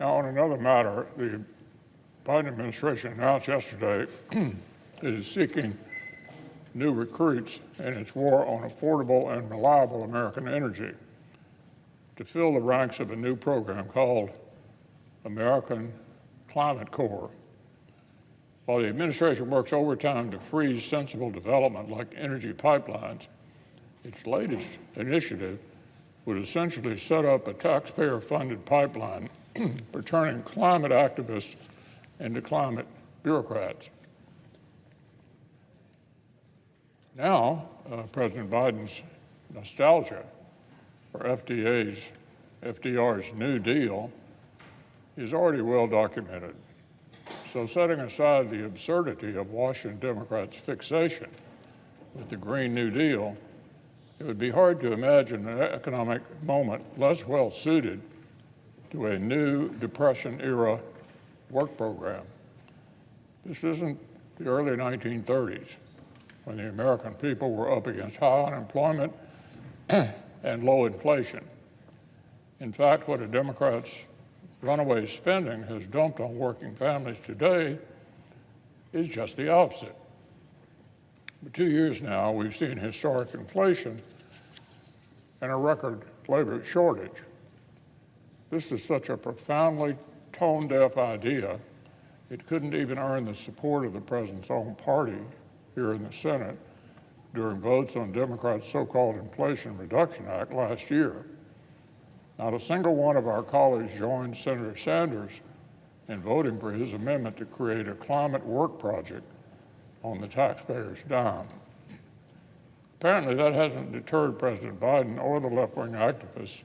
Now, on another matter, the Biden administration announced yesterday it is seeking new recruits in its war on affordable and reliable American energy to fill the ranks of a new program called American Climate Corps. While the administration works overtime to freeze sensible development like energy pipelines, its latest initiative would essentially set up a taxpayer-funded pipeline for turning climate activists into climate bureaucrats. Now, President Biden's nostalgia for FDR's New Deal is already well documented. So setting aside the absurdity of Washington Democrats' fixation with the Green New Deal, it would be hard to imagine an economic moment less well suited to a new Depression-era work program. This isn't the early 1930s, when the American people were up against high unemployment and low inflation. In fact, what a Democrats' runaway spending has dumped on working families today is just the opposite. For 2 years now, we've seen historic inflation and a record labor shortage. This is such a profoundly tone-deaf idea, it couldn't even earn the support of the president's own party here in the Senate during votes on Democrats' so-called Inflation Reduction Act last year. Not a single one of our colleagues joined Senator Sanders in voting for his amendment to create a climate work project on the taxpayer's dime. Apparently, that hasn't deterred President Biden or the left-wing activists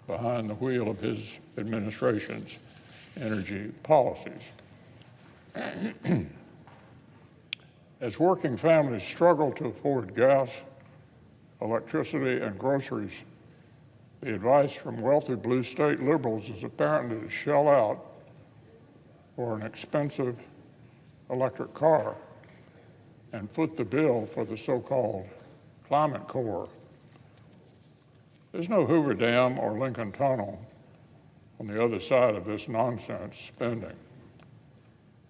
behind the wheel of his administration's energy policies. As working families struggle to afford gas, electricity, and groceries, the advice from wealthy blue state liberals is apparently to shell out for an expensive electric car and foot the bill for the so-called Climate Corps. There's no Hoover Dam or Lincoln Tunnel on the other side of this nonsense spending.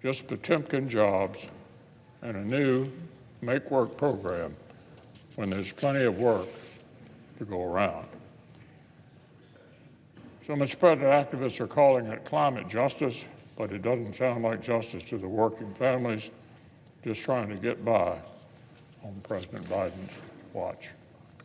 Just Potemkin jobs and a new make-work program when there's plenty of work to go around. So, Mr. President, activists are calling it climate justice, but it doesn't sound like justice to the working families just trying to get by on President Biden's watch.